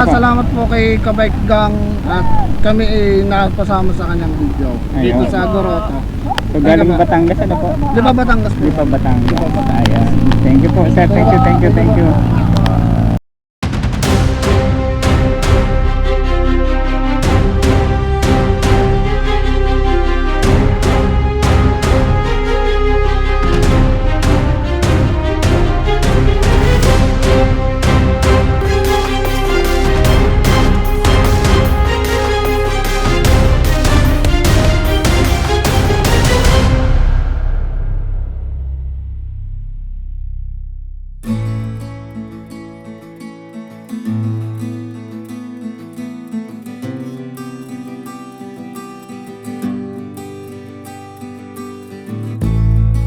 Salamat po kay Kabike Gang at kami napasama sa kanyang video dito Ayun. sa Goroto. So galing Batangas ano po? Di ba Batangas po? Di pa Batangas. Ayan. Thank you po sir. Thank you, thank you, thank you.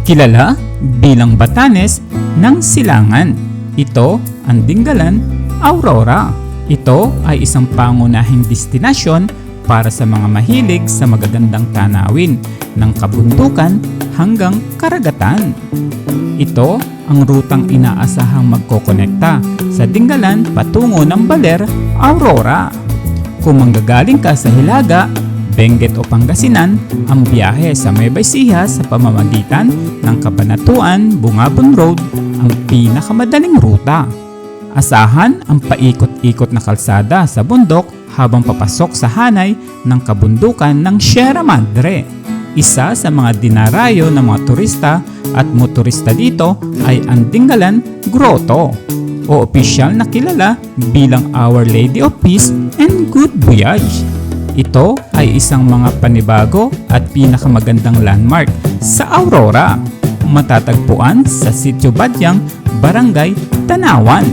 Kilala bilang Batanes ng Silangan. Ito ang Dingalan, Aurora. Ito ay isang pangunahing destinasyon para sa mga mahilig sa magagandang tanawin ng kabundukan hanggang karagatan. Ito ang rutang inaasahang magkokonekta sa Dingalan patungo ng Baler, Aurora. Kung manggagaling ka sa Hilaga, Benguet o Pangasinan, ang biyahe sa Nueva Ecija sa pamamagitan ng Cabanatuan, Bungabon Road ang pinakamadaling ruta. Asahan ang paikot-ikot na kalsada sa bundok habang papasok sa hanay ng kabundukan ng Sierra Madre. Isa sa mga dinarayo ng mga turista at motorista dito ay ang Dingalan Grotto o opisyal na kilala bilang Our Lady of Peace and Good Voyage. Ito ay isang mga panibago at pinakamagandang landmark sa Aurora. Matatagpuan sa Sitio Badyang, Barangay Tanawan.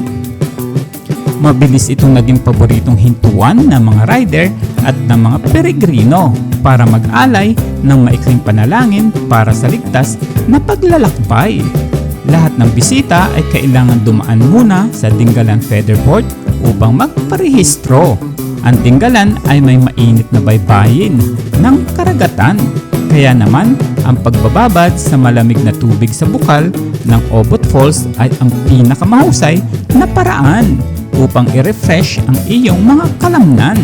Mabilis itong naging paboritong hintuan ng mga rider at ng mga peregrino para mag-alay ng maikling panalangin para sa ligtas na paglalakbay. Lahat ng bisita ay kailangan dumaan muna sa Dingalan Feather Port upang magparehistro. Ang Dingalan ay may mainit na baybayin ng karagatan. Kaya naman, ang pagbababad sa malamig na tubig sa bukal ng Obot Falls ay ang pinakamahusay na paraan upang i-refresh ang iyong mga kalamnan.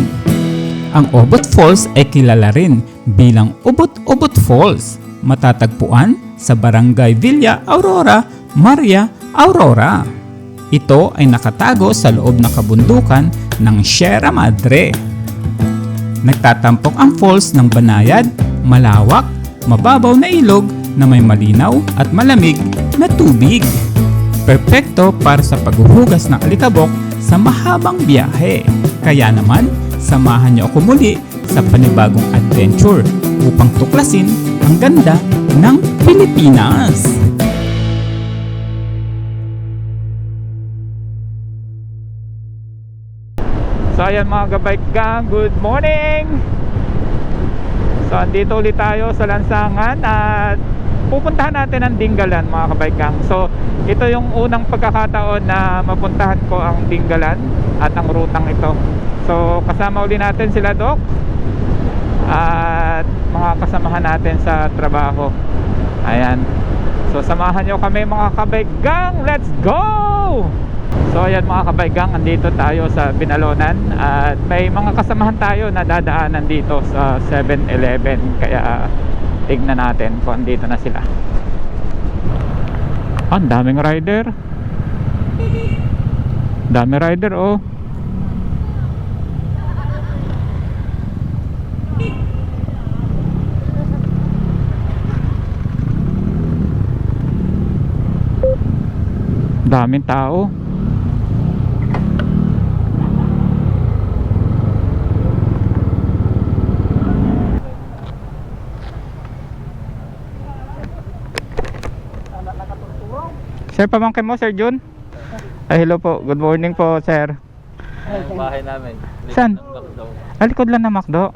Ang Obot Falls ay kilala rin bilang Ubot-Ubot Falls. Matatagpuan sa Barangay Villa Aurora, Maria Aurora. Ito ay nakatago sa loob ng kabundukan ng Sierra Madre. Nagtatampok ang falls ng banayad, malawak, mababaw na ilog na may malinaw at malamig na tubig. Perpekto para sa paghuhugas ng alikabok sa mahabang biyahe. Kaya naman, samahan niyo ako muli sa panibagong adventure upang tuklasin ang ganda ng Pilipinas. So ayan mga Kabike Gang, good morning! So andito ulit tayo sa Lansangan at pupuntahan natin ang Dingalan mga Kabike Gang. So ito yung unang pagkakataon na mapuntahan ko ang Dingalan at ang rutang ito. So kasama uli natin sila Doc at mga kasamahan natin sa trabaho. Ayan. So samahan nyo kami mga Kabike Gang, let's go! So ayan mga Kabike Gang, andito tayo sa Binalonan at may mga kasamahan tayo na dadaanan dito sa 7-Eleven. Kaya tignan natin kung andito na sila. Ang daming rider. Dami rider oh. Daming tao. Sir, pamangkin mo, Sir Jun? Ay, hello po. Good morning po, sir. Ang bahay namin. Saan? Likod lang ng McDo?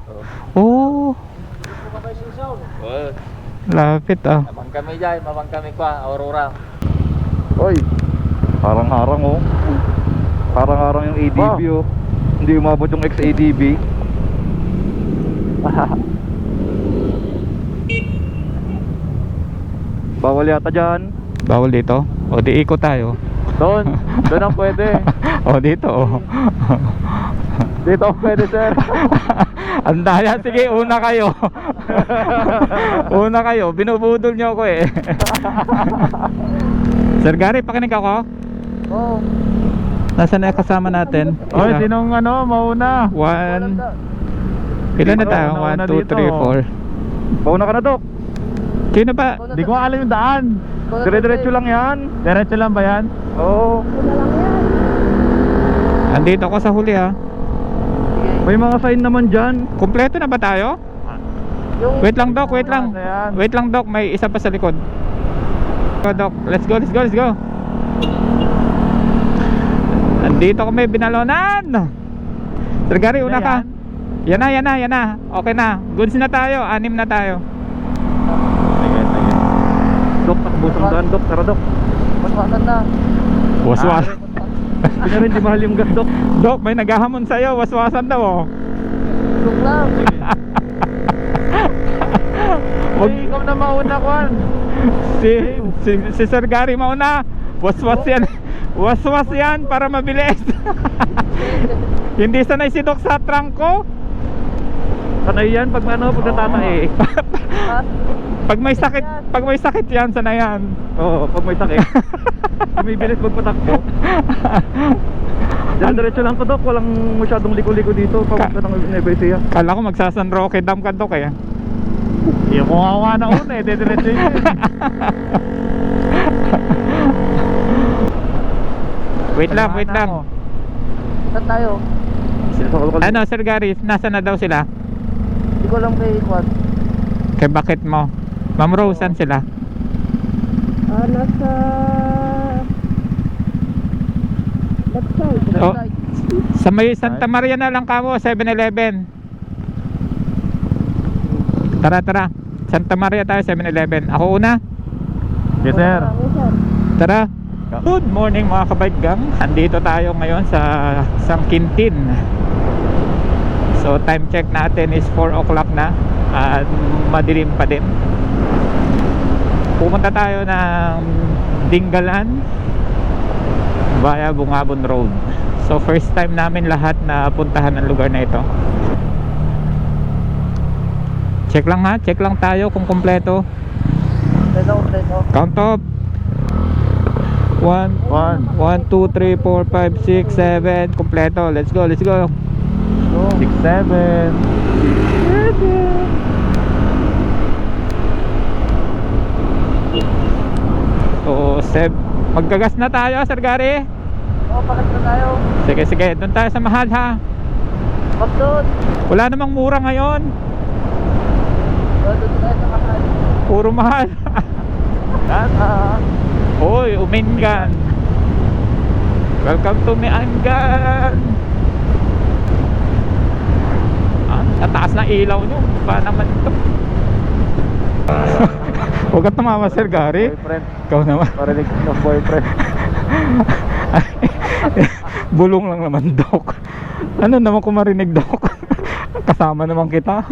Oo. Oh, Lapit ah. mabang kami dyan, mabang kami kwa, Aurora. Oy, harang-harang oh. Harang-harang yung ADB oh. Hindi umabot yung ex-ADB. Bawal yata dyan. Bawal dito? O di ikot tayo. Doon ang pwede. O dito oh. Dito pwede, sir. Andaya, sige, una kayo. Una kayo, binubudol nyo ako eh. Sir Gary, pakinig ako. Oo. Nasaan na yung kasama natin? Oy, sinong mauna? One. Ilan na tayo? Una 1, 2, dito. 3, 4. Pauna ka na, Dok. Sino ba? Di ko alam yung daan. Dire-diretso lang yan. Diretso lang ba yan? Oo. Andito ako sa huli ha. May mga sign naman dyan. Kumpleto na ba tayo? Wait lang Doc, wait lang. Wait lang Doc, may isa pa sa likod. Go Doc, let's go, let's go, let's go. Andito kami, Binalonan. Sir Gary, una ka. Yan na, yan na, yan na. Okay na, goods na tayo, 6 na tayo. Sige, sige. Dok, takbusang daan, Dok. Tara, Dok. Maswasan na. Waswas. Hindi na rin, di mahal yung gas, Dok. Doc, may naghahamon sa'yo, waswasan daw oh. Tulog lang. Wag, ikaw na mauna, Kwan. si Sir Gary mauna. Waswas yan. Waswas yan para mabilis. Hindi sanay si Doc sa trangko. Sanay yan pag natatae. Pag may sakit yan, sanay yan. Oo, pag may sakit. Bumibilis magpatakbo. Diretso lang to, Dok. Walang masyadong liko-liko dito. Pagpunta ng Nueva Ecija. Kala ko magsasan Roque Dam ka Doc eh. Yung kumawa na una eh, diretso yun. Wait lang, wait lang. Saan tayo? Ano Sir Gary, nasa na daw sila? Hindi ko lang kay Kwan. Kay bakit mo? Ma'am Rose, saan sila? Nasa left side. Oh, sa may Santa Maria na lang kamo, 7-Eleven. Tara, tara. Santa Maria tayo, 7-Eleven. Ako una. Yes, sir. Yes, sir. Tara. Good morning mga kabike-gang. Andito tayo ngayon sa San Quintin. So time check natin is 4 o'clock na. At madilim pa din. Pumunta tayo ng Dingalan via Bungabon Road. So first time namin lahat na puntahan ang lugar na ito. Check lang ha, check lang tayo kung kumpleto. Kompleto. Count up. 1, 2, 3, 4, 5, 6, 7. Kumpleto. Let's go, let's go. 6, 7. So, maggagas na tayo, Sir Gary. Oo, pakas na tayo. Sige, sige. Doon tayo sa mahal ha. Wag doon. Wala namang mura ngayon. Doon tayo sa mahal. Puro mahal. Hoy, Umingan. Welcome to Miangan. Tataas na ilaw nyo. Ba naman ito? Huwag ka tumawa, Sir Gary. Boyfriend. Ikaw naman. Parinig ng boyfriend. Bulong lang naman, Doc. Ano naman kung marinig, Doc? Kasama naman kita.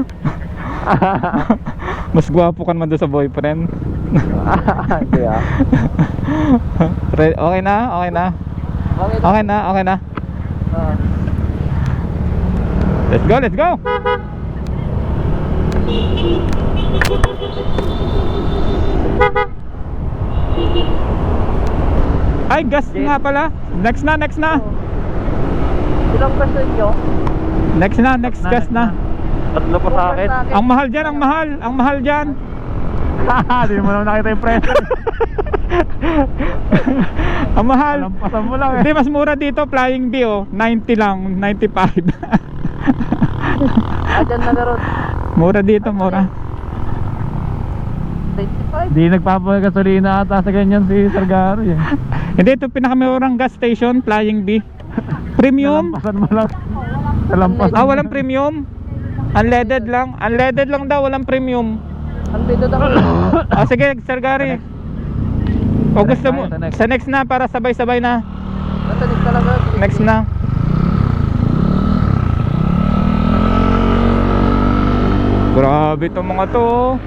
Mas gwapo ka naman doon sa boyfriend. Kaya. Okay na, okay na. Okay na, okay na. Let's go, let's go. Ay, gas nga pala. Next na, next na. Ilang percent nyo? Next na, next gas na. Tatlo pa sa akin. Ang mahal dyan, ang mahal. Ang mahal dyan. Hindi mo naman nakita yung presyo. Ang mahal. Lampasan mo lang eh. Hindi, mas mura dito. Flying B oh. 90 lang, 95. Dyan na meron. Mura dito, mura. 25. Hindi nagpapagasolina ata sa ganyan si Sir Gary eh. Hindi, ito pinakamurang gas station, Flying B. Premium. Nalampasan mo lang. Nalampasan. Ah, walang premium. Unleaded lang. Unleaded lang daw, walang premium. Ang dito daw. Ah, sige, Sir Gary. O gusto mo, Sa next. sa next na para sabay-sabay na. Natanig talaga. Next na. Grabe itong mga to.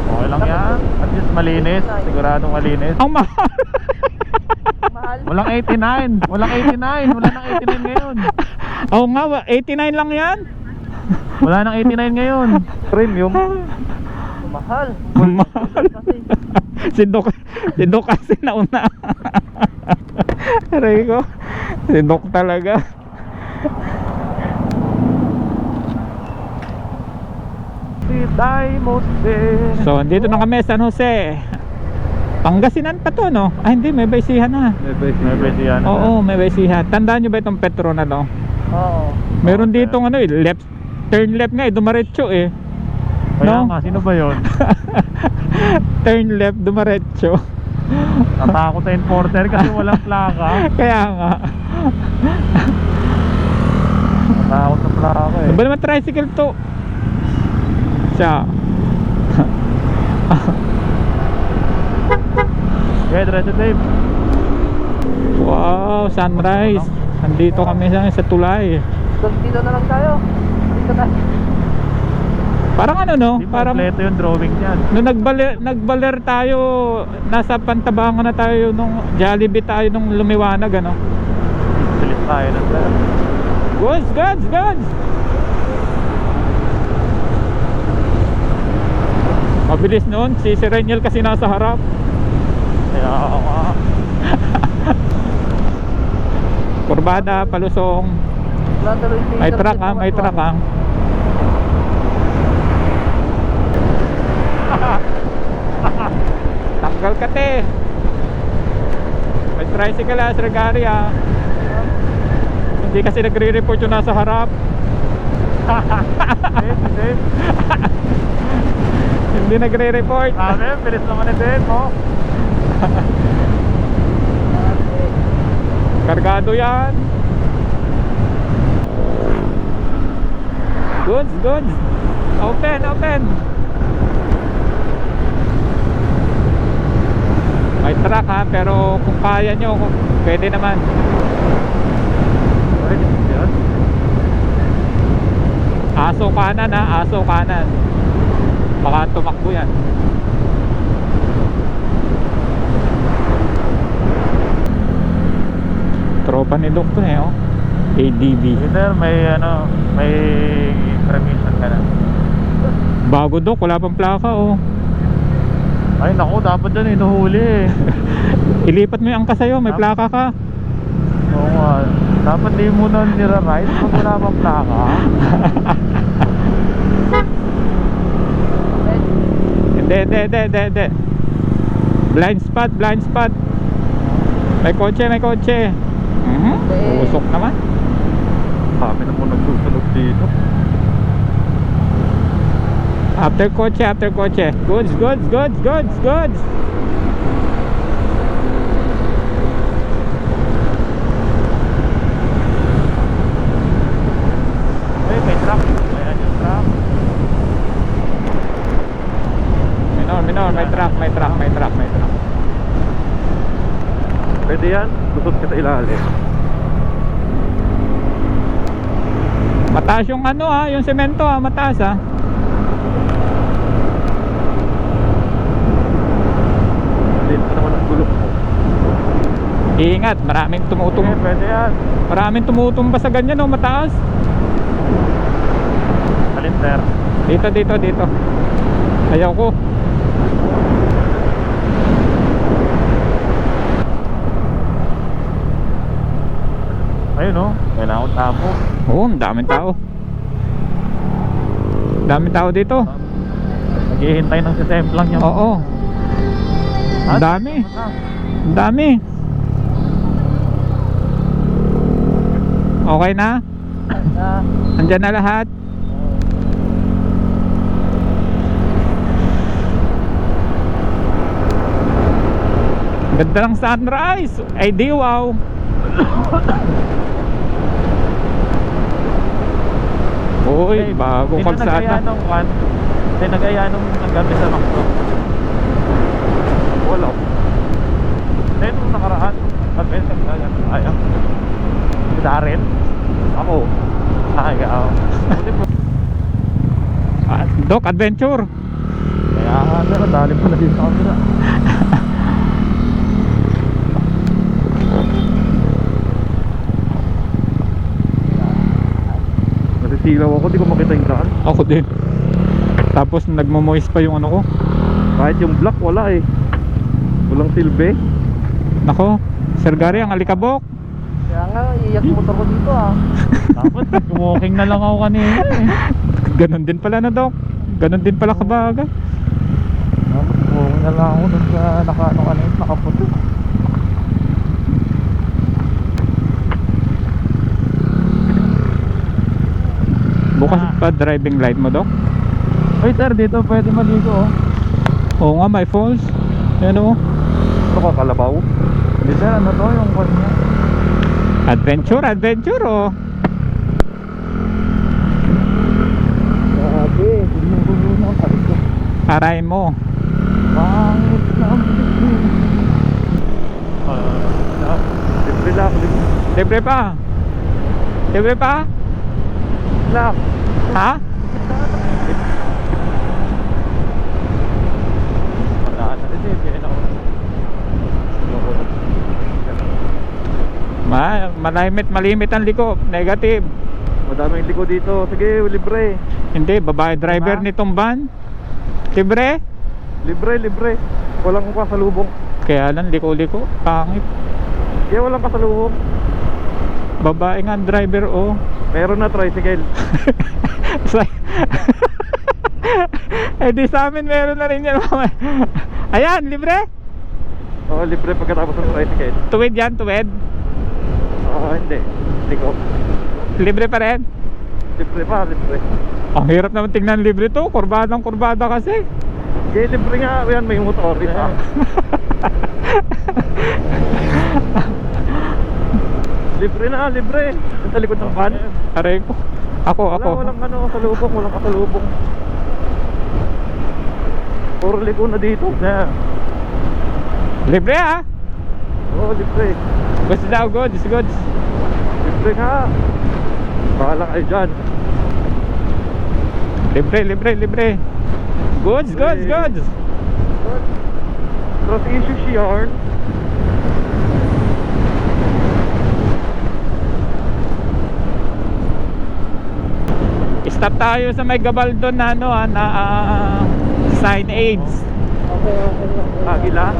Okay lang yan. At least malinis. Siguradong malinis. Ang mahal. Mahal. Walang 89. Walang 89. Wala nang 89 ngayon. Oo nga, 89 lang yan. Wala nang 89 ngayon. Premium. Mahal. Mahal. Si Doc kasi nauna. Aray ko, si Doc talaga. So, andito na kami, San Jose. Pangasinan pa to, no? Ah, hindi, may baysihan na. May basihan. Oo, may baysihan. Tandaan nyo ba itong Petro na to? Oo. Meron dito ano eh, left, turn left nga eh, dumaretso eh. Kaya No? nga, sino ba yun? Turn left, dumaretso. Natakot sa enforcer kasi walang plaka. Kaya nga. Natakot sa plaka eh. Ba naman tricycle to? Siya. Okay, diretso Dave. Wow, sunrise. Nandito kami sa tulay. Dito na lang tayo. Dito tayo. Parang ano no? Hindi Parang kompleto yung drawing niyan. nung nagbaler tayo, nasa Pantabangan na tayo nung Jollibee tayo nung lumiwanag ano. Bilis tayo na sir. Goods. Mabilis noon, si Reniel kasi nasa harap. Kaya ako nga. Kurbada, palusong. Wala tuloy si May Sir truck Sid ha, may Matuan. truck ha. Tanggal ka te. May tricycle ha, Sir Gary ha. Hindi kasi nagre-report yung nasa harap. Dave. Hindi nagre-report. Sabi, bilis naman ni Dave, oh. Kargado yan. Goods. Open. May truck ha, pero kung kaya nyo, pwede naman. Pwede yan. Aso kanan ha, aso kanan. Baka tumakbo yan. Tropa ni Doc to eh, oh. ADB. Sir, may permission ka na. Bago Doc, wala pang plaka oh. Ay naku, dapat dyan inuhuli eh. Ilipat mo yung angka sa'yo, may plaka ka. Oo nga, dapat di mo na nira-ride pag wala pang plaka. Hindi. Blind spot. May kotse. Usok naman. Sabi na mo nagsusunog dito. After kotse. Goods. Ay, may truck. Ayan yung truck. Minor, may truck. Pwede yan, lusot ka sa ilalim. Mataas yung ano ha, yung semento ha, mataas ha. Dito naman ang gulong mo. Iingat, maraming Okay, pwede yan. Maraming tumutumba sa ganyan oh, mataas. Alin sir? Dito. Ayaw ko. Ayun oh, kailangan ko tapo. Oo, ang daming tao. Daming tao dito. Naghihintay ng sisemplang niya. Oo. Ang dami. Ang dami. Okay na? Andyan na lahat. Ganda ng sunrise. Ay di wow. Uy, bago kalsada. Hindi nag-aya nung nagabi sa Macdo. Wala. Hindi nung nakaraan. Pag-benta nag-aya. Ayaw. Si Darren. Ako. Ayaw. Doc, adventure. Kaya nga, dali po na dito kami na. Nagsilaw ako, di ko makita yung daan. Ako din. Tapos nagmo-moist pa yung ano ko. Kahit yung black, wala eh. Walang silbi. Nako, Sir Gary, ang alikabok. Kaya nga, iyak yung motor ko dito ah. Dapat nag-walking na lang ako kanina eh. Ganon din pala na, Dok. Ganon din pala kabaga. Dapat walking na lang ako dun sa nakaputo. Bukas pa driving light mo, Dok. Uy sir, dito pwede maligo oh. Oo nga, may falls. Yan o. Ito ka kalabaw? Hindi sir, ano to yung kanya? Adventure oh. Grabe, bumubuno ang talit ko. Aray mo. Pangit na ang bitin. Libre lang, libre. Libre pa. Libre pa? Lang. Ha? Wala na rin eh, kaya ako. Malimit ang liko. Negative. Madaming liko dito, sige, libre. Hindi, babae driver Diba? nitong van. Libre? Libre. Walang kasalubong. Kaya lang, liko-liko. Pangit. Kaya walang kasalubong. Babae nga ang driver oh. Meron na tricycle. Eh di sa amin meron na rin yan. Ayan, libre? Oo, libre pagkatapos ng tricycle. Tuwid yan, tuwid. Hindi. Liko. Libre pa rin. Libre pa, libre. Ang hirap naman tingnan libre to. Kurbadang kurbada kasi. Kaya libre nga, yan may motor. Isa. Libre na, libre. Sa likod ng van. Aray ko. Ako. Walang kasalubong, walang kasalubong. Puro liko na dito. Yeah. Libre ah. Oo, libre. Gusto daw, goods. Libre nga. Bahala kayo dyan. Libre. Goods. Cross issue yarn. Stop tayo sa may Gabaldon na sign aids. Agila.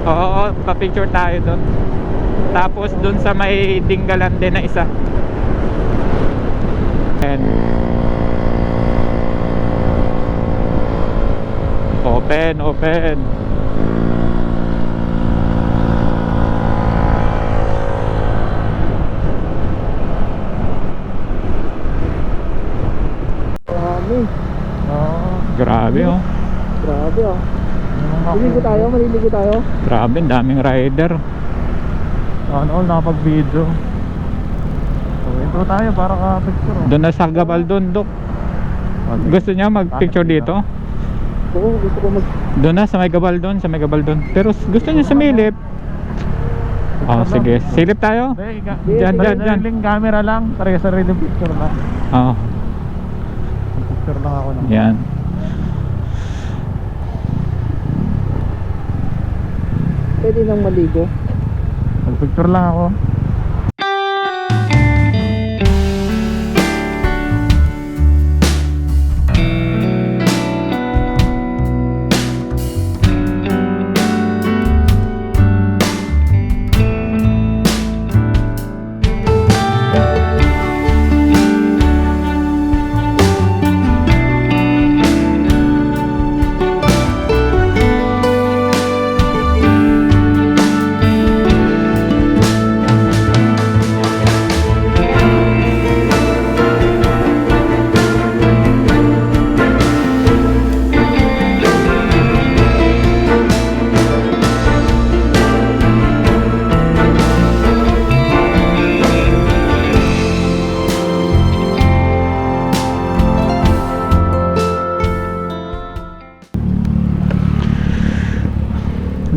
Oo, pa-picture tayo doon. Tapos doon sa may Dinggalan din na isa. And open. Grabe oh. Grabe ah. Maliligo tayo. Grabe, ang daming rider. Nakapag-video. So, intro tayo para ka-picture. Doon na sa Gabaldon, Dok. Gusto niya mag-picture dito? Oo, gusto ko Doon na sa may Gabaldon. Pero gusto niya sumilip. Oh, sige. Silip tayo. Diyan. Sariling camera lang. Sariling picture lang. Oh, Picture lang ako ng yan. Pwede nang maligo. Picture lang ako.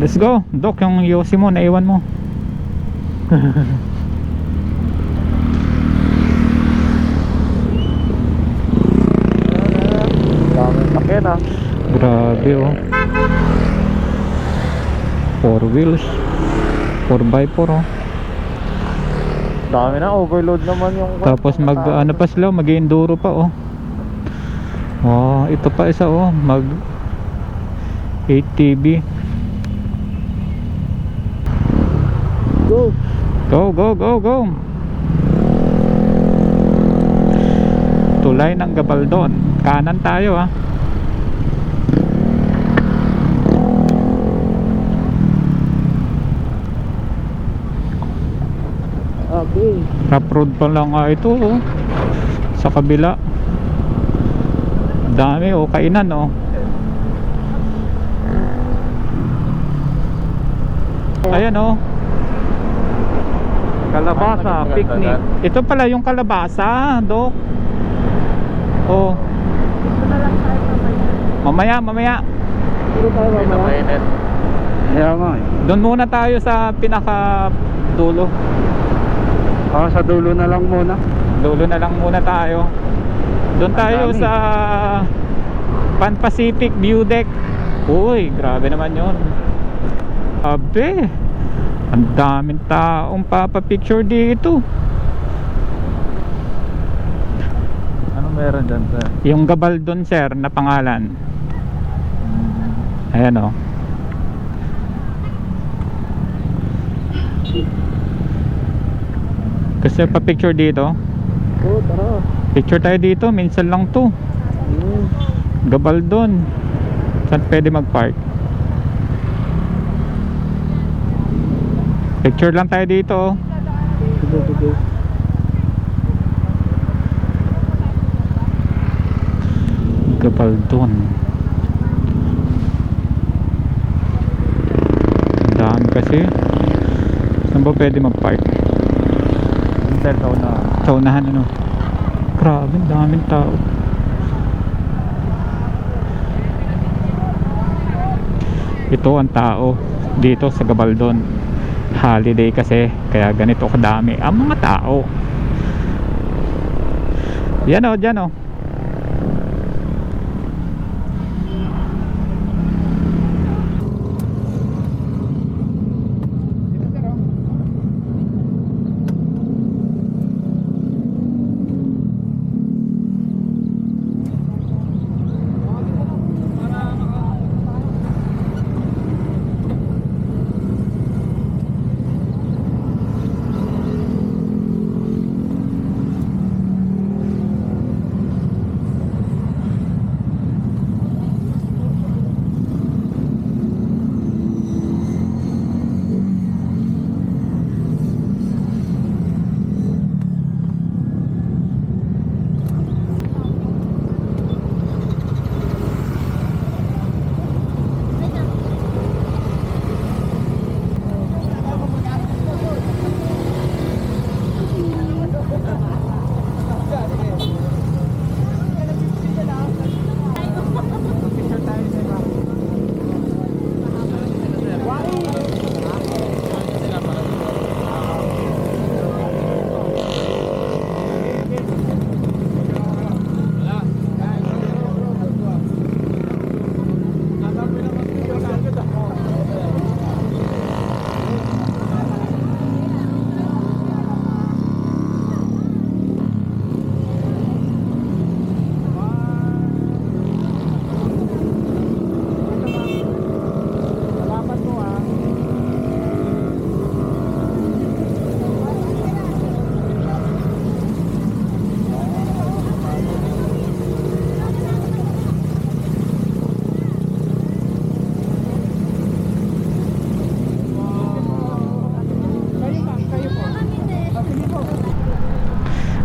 Let's go. Dok, yung Yossi mo, naiwan mo. Daming sakyan ah. Grabe oh. 4 wheels. 4x4 oh. Dami na, overload naman yung... Tapos mag ano pa sila, mag-enduro pa oh. Wow, ito pa isa oh, mag 8TB. Go! Go, go, go, go. Tulay ng Gabaldon. Kanan tayo ah. Okay. Rough road pa lang nga ito oh. Sa kabila. Dami oh, kainan oh. Ayan oh. Kalabasa, picnic. Ito pala yung kalabasa, Dok. Oh. Mamaya. Dito tayo mamaya. Kaya nga eh. Doon muna tayo sa pinaka dulo. Sa dulo na lang muna. Dulo na lang muna tayo. Doon tayo sa Pan Pacific View Deck. Uy, grabe naman yun. Abe, ang daming taong papapicture dito. Ano meron dyan, sir? Yung Gabaldon sir na pangalan. Ayan o. Kasi pa-picture dito. Oh, tara. Picture tayo dito, minsan lang to. Gabaldon. Saan pwede mag-park? Picture lang tayo dito oh. Sige. Gabaldon. Ang dami kasi. Saan ba pwede mag-park? Sir, Sa unahan ano? Grabe, ang daming tao. Ito ang tao dito sa Gabaldon. Holiday kasi, kaya ganito kadami ang mga tao. Yan o, dyan o.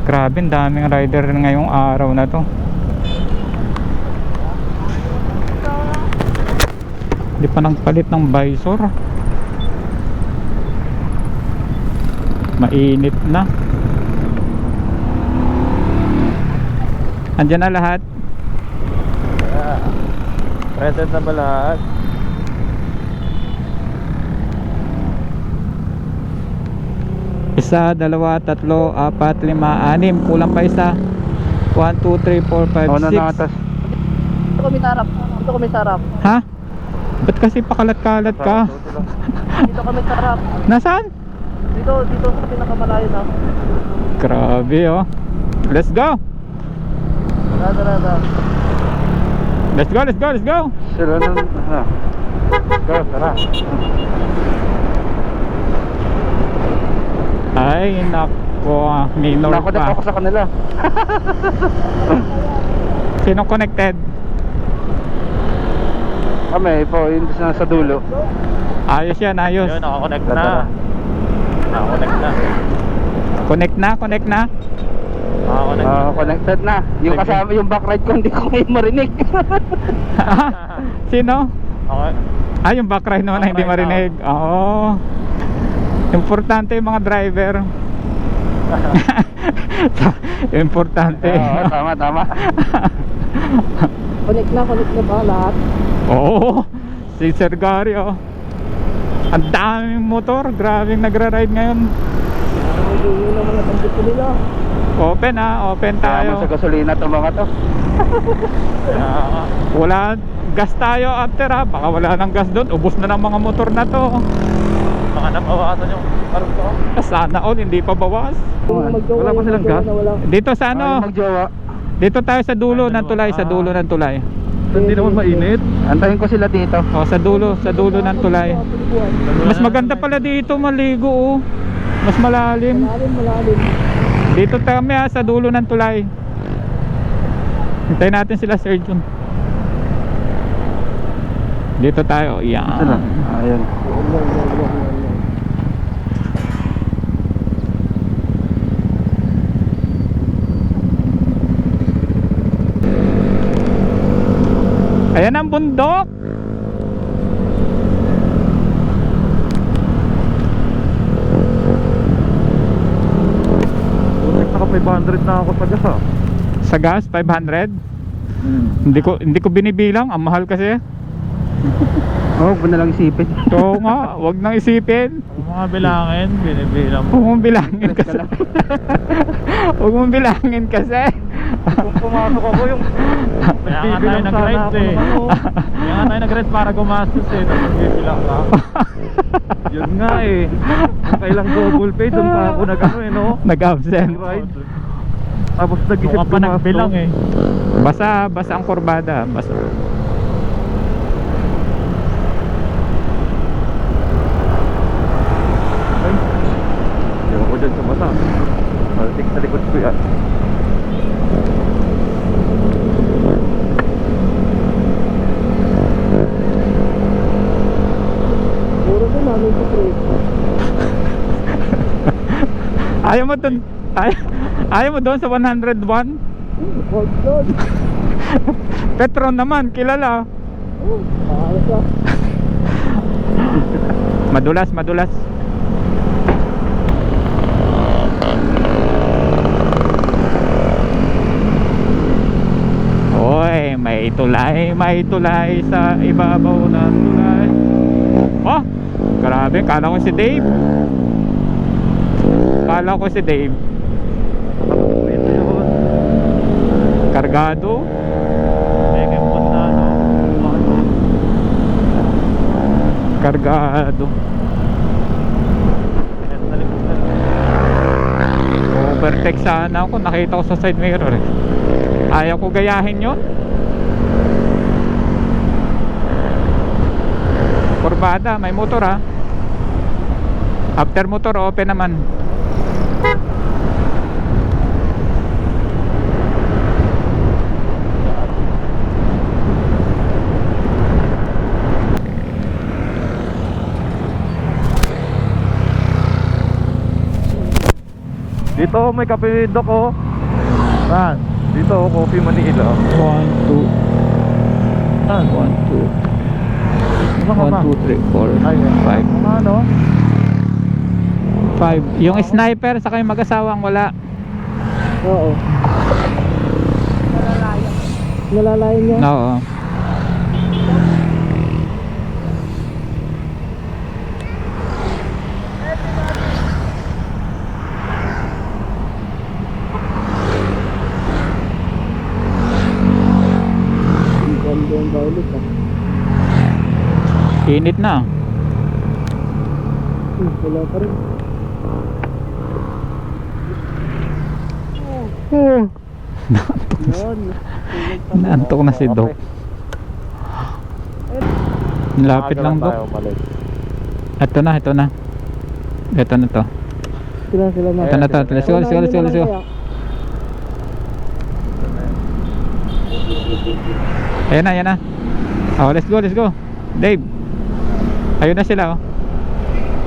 Grabe, ang daming rider ngayong araw na to. Hindi pa nagpalit ng visor. Mainit na. Andyan na lahat. present na ba lahat? Isa, dalawa, tatlo, apat, lima, anim. Kulang pa isa. 1, 2, 3, 4, 5, 6. Dito kami sarap. Dito kami sarap. Ha? Ba't kasi pakalat-kalat ka? Dito kami sarap. Nasaan? Dito sa pinakamalayo na. Grabe oh. Let's go. Tara. Let's go. Sila na. Go, tara. Ay, nako. Minor Nakonect pa. ako sa kanila. Sino connected? Kami po, yun sa dulo. Ayos yan, ayos. Yun, nakakonect Tara. na. Nakakonect na. Connect na. Nakakonect na. Connected na. Yung kasama, yung backride ko, hindi ko kayo marinig. Sino? Okay. Yung backride naman na hindi Backride marinig. Oo. Importante yung mga driver. Importante. Oo, tama. Connect na ba lahat? Oo. Si Sir Gary oh. Ang daming motor. Grabing nagra-ride ngayon. Yun ang mga tambit ko nila. Open open Tayo. Sa tayo. gasolina itong mga to. Wala gas tayo after baka wala nang gas doon. Ubos na ng mga motor na to. Baka nabawasan yung parang ko. Sana all hindi pa bawas. Wala pa silang gas. Dito sa ano? Magjowa. Dito tayo sa dulo ng tulay, sa dulo ng tulay. Hindi naman mainit. Antayin ko sila dito. Sa dulo ng tulay. Mas maganda pala dito maligo oh. Mas malalim. Malalim. Dito kami sa dulo ng tulay. Hintayin natin sila Sir Jun. Dito tayo. Yan. Ayun. Ayan ang bundok. Naka 500 na ako sa gas Sa gas 500. Hindi ko binibilang, ang mahal kasi. Huwag mo na lang isipin. Oo nga, wag nang isipin. Yung mga bilangin, binibilang mo. Huwag mong bilangin kasi. Huwag mong bilangin kasi. Kung pumasok ako yung Kaya nga tayo nag-ride eh. Kaya nga tayo nag-ride para gumastos eh. Tapos bibilang ka. Yun nga eh. Kailang double pay doon pa ako nag-ano eh no. Nag-absent. Ride. Tapos nag-isip Mukha pa nagbilang eh. Basa ang kurbada. Basa. Ewan ko dyan sa basa. Maltik sa likod ko yan. Puro ko namin si Chris. Ayaw mo doon sa 101? Hold on. Petron naman, kilala. Paano siya? Madulas. Oy, may tulay sa ibabaw ng tulay. Oh, grabe, kala ko si Dave. Kargado. May kempon na ano. Kargado. Overtake sana ako, nakita ko sa side mirror eh. Ayaw ko gayahin yun. Kurbada, may motor ha. After motor, open naman. Dito may kape dok oh. Saan? Dito Coffee Manila. 1, 2. Saan? 1, 2. 1, 2, 3, 4, 5. Ano? 5. Yung sniper sa kayong mag-asawang wala. Oo. Nalalayan niya? Oo. Ganda yung violet ah. Init na. Wala pa rin. Yun. Naantok na si Doc. Lapit lang, Doc. Ito na, ito na. Ito na to. Sila na. Ito na to. Let's go, let's go, let's go, let's go. Ayan na, ayan na. Oh, let's go, let's go. Dave. Ayun na sila, oh.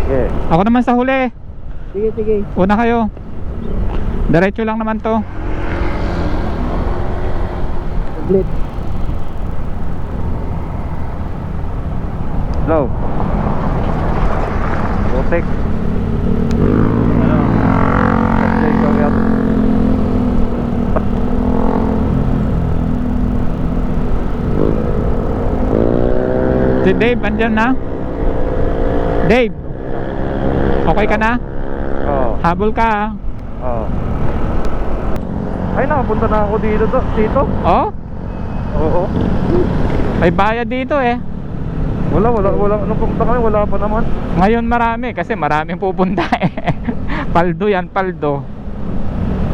Yeah. Ako naman sa huli. Sige, sige. Una kayo. Diretso lang naman to. Split. Slow. Rotek. Si Dave, andyan na? Dave, okay ka na? Oo. Habol ka, ah. Oo. Ay, nakapunta na ako dito. Oh, Oo. may bayad dito eh. Wala. Nung pumunta kami, wala pa naman. Ngayon marami kasi maraming pupunta eh. Paldo yan, paldo.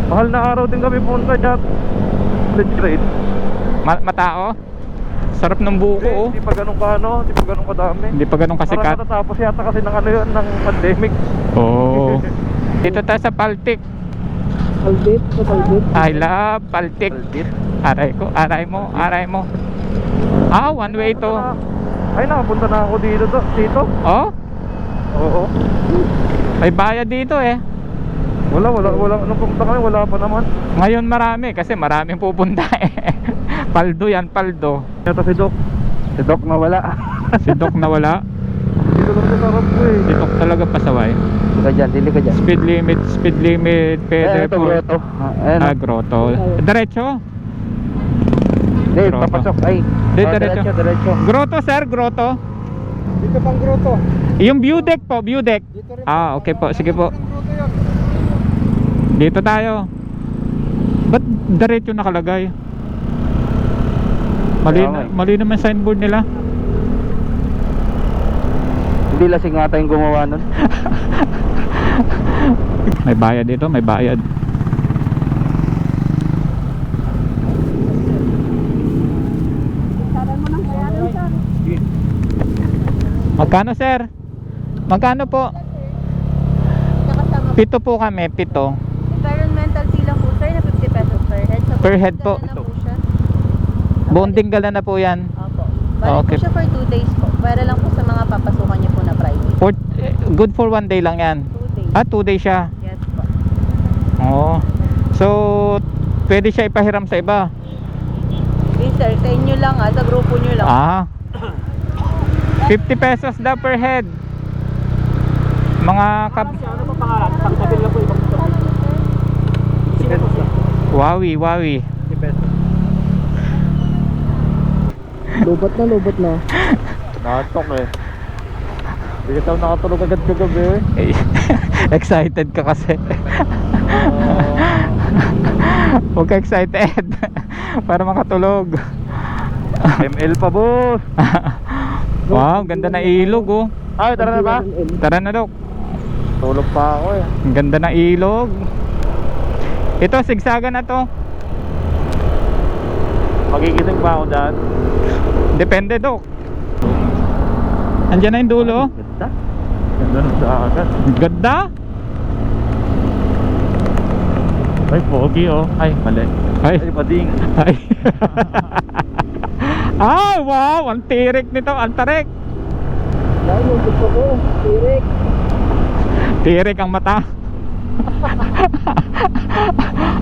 Mahal na araw din kami pumunta dyan. Let's grade. Matao? Sarap ng buko, oh. Hindi pa ganun ka ano, hindi pa ganun kadami. Hindi pa ganun Parang kasikat. natatapos yata kasi ng ano yun, ng pandemic. Oo. Dito tayo sa Paltik. Palbit. Sa palbit. I love Paltik. Aldit. Aray ko, aray mo. Ah, one way to. Ay, nakapunta na ako dito. Oh, Oo. may bayad dito eh. Wala. Nung pumunta kami, wala pa naman. Ngayon marami kasi maraming pupunta eh. Paldo yan, paldo. Ito si Doc. Si Doc na wala. Si Doc na wala. Dito lang sa sarap ko eh. Si Doc talaga pasaway. Dili ka dyan. Speed limit, pwede po. Ayan. Ah, grotto. Diretso. Dave, Grotto. papasok. Ay. Diretso. Diretso. Grotto, sir, grotto. Dito pang grotto. Yung view deck po, view deck. Dito rin. Ah, okay po, sige po. Ang grotto yun. Dito tayo. Ba't diretso nakalagay? Mali naman signboard nila. Hindi lasing nga tayong gumawa nun. May bayad dito, may bayad. Magkano, sir? Magkano po? Pito po kami, pito. Environmental fee lang po sir na 50 pesos per head. Sa Per head po. dala na po siya. Buong Dingalan na po yan. Opo. Balik Okay. po siya for 2 days po. Para lang po sa mga papasukan niyo po na private. Good for 1 day lang yan. 2 days. Ah, 2 days siya. Yes po. Oo. So, pwede siya ipahiram sa iba. Okay sir, sa inyo lang sa grupo niyo lang. Ah. 50 pesos daw per head. Mga Ano pa pangalan? Pagsabil lang po ibang ito. Sino po siya? Wawi. Lubot na. Nakatok eh. Hindi ka tayo nakatulog agad kagabi eh. Eh, excited ka kasi. Huwag ka excited. Para makatulog. ML pa boss. Wow, ganda na ilog, oh. Ay, tara na ba? Tara na, Dok. Tulog pa ako eh. Ang ganda na ilog. Ito, sigsagan na to. Magigising pa ako dyan. Depende, Dok. Andiyan na yung dulo. Ganda. Ganda ng dagat. Ganda. Ay, pogi oh. Ay, mali. Ay. Ay, mading. Ay. Ay, wow. Ang tirik nito. Ang tarik. Dahil yung gusto ko. Tirik. Tirik ang mata.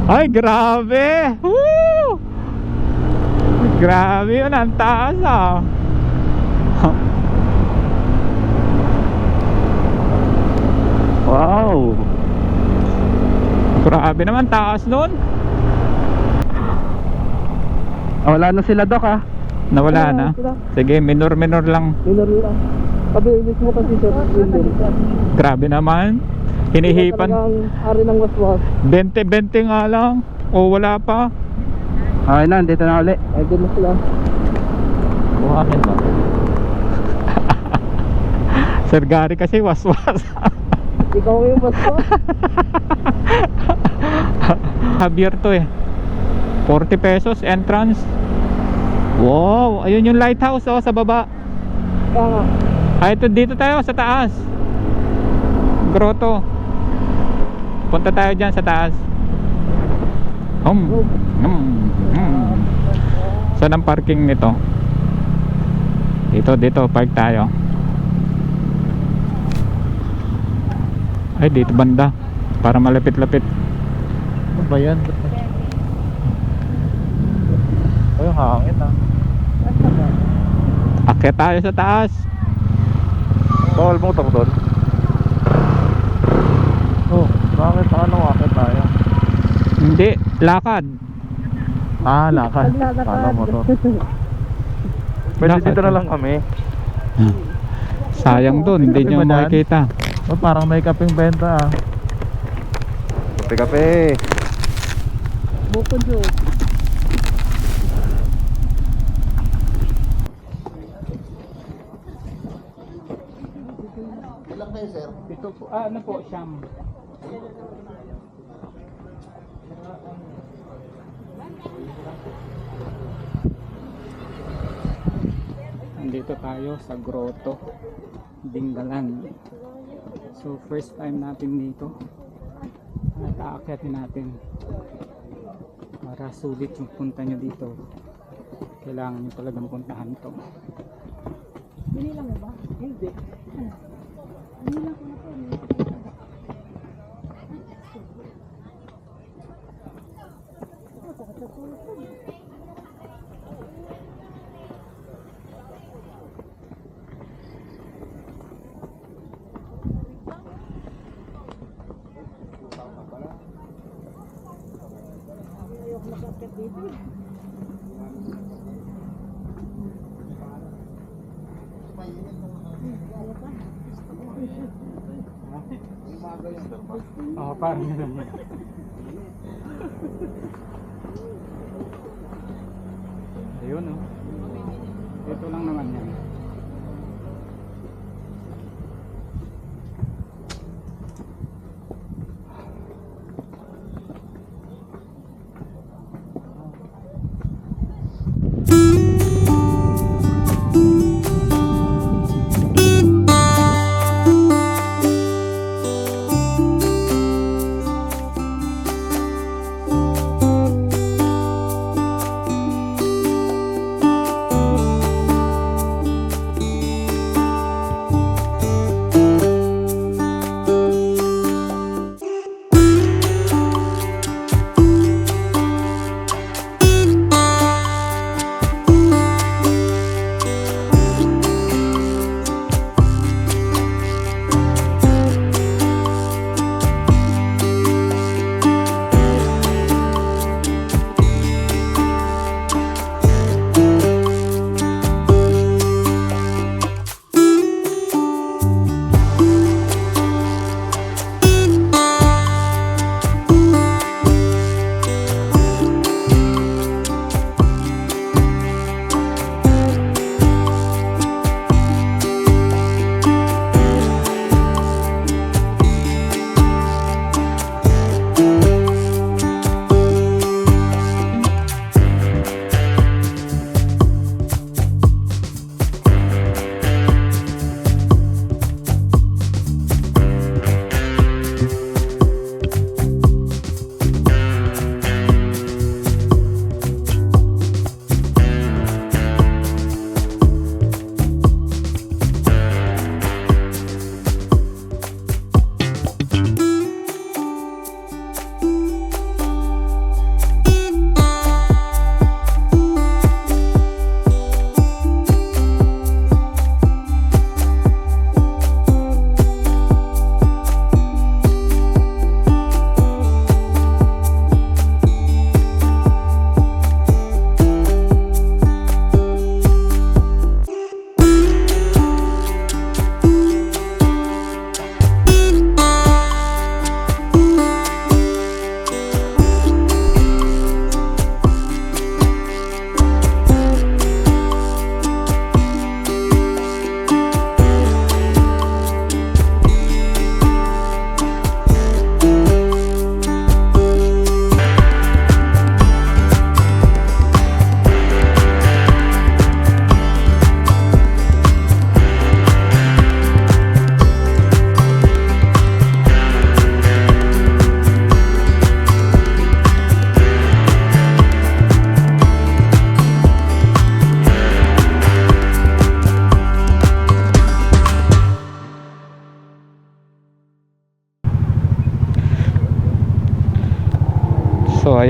Ay, grabe. Woo! Grabe yun. Ang taas, ah. Wow. Grabe naman. Taas nun. Wala na sila Doc ah. Nawala na. Sige, minor lang. Minor lang. Pabilis mo kasi sir. Windel. Grabe naman. Hinihipan. Talagang hari ng waswas. 20 nga lang. O wala pa. Okay na, dito na ulit. Ay, doon na sila. Buhakin ba? Sir Gary kasi waswas. Ikaw yung waswas. Javier to eh. 40 pesos entrance. Wow, ayun yung lighthouse oh, sa baba. Ay, ito dito tayo sa taas. Grotto. Punta tayo dyan sa taas. Saan ang parking nito? Dito park tayo. Ay, dito banda para malapit-lapit. Ano ba yan? Ay, yung hangin ah. Akyat tayo sa taas. Bawal motor doon. Oh, bakit ano akit tayo? Hindi, lakad. Ah, lakad. Kala motor. Pwede Lakad. dito na lang kami. Sayang dun, hindi nyo Iba daan? makikita. Oh, parang may kaping benta ah. Kape-kape. Bukod yun. Ito po, ano po, siyam. Nandito tayo sa Grotto Dingalan. So first time natin dito. At aakyatin natin. Para sulit yung punta nyo dito. Kailangan nyo talagang puntahan to. Oo, parang gano'n. Ayun oh. Ito lang naman yan.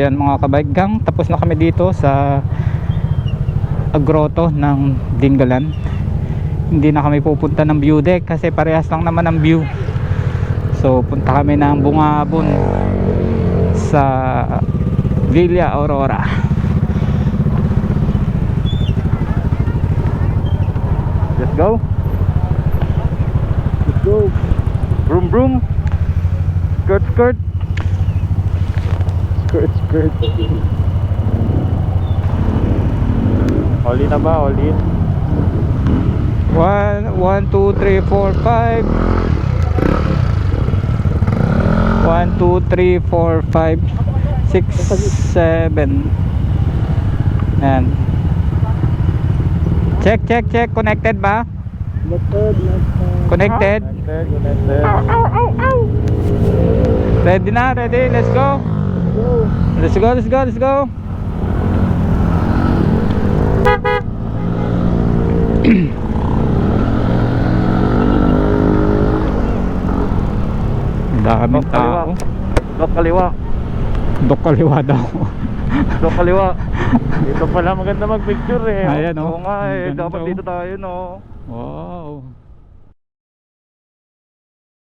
ayan mga kabaigang, tapos na kami dito sa grotto ng Dingalan. Hindi na kami pupunta ng view deck kasi parehas lang naman ang view. So punta kami ng Bungabon sa Villa Aurora. Let's go. Let's go. Broom broom. Skirt skirt. Skirt. All in na ba? All in? 1, 2, 3, 4, 5. 1, 2, 3, 4, 5, 6, 7. Ayan. Check. Connected ba? Connected? Connected. Ready na, ready. Let's go. Let's go. Daming tao. Dok kaliwa. Dok kaliwa daw. Dok kaliwa. Dito pala maganda mag-picture eh. Ayan Oo oh. nga eh, Ganda, dapat oh. dito tayo no. Wow.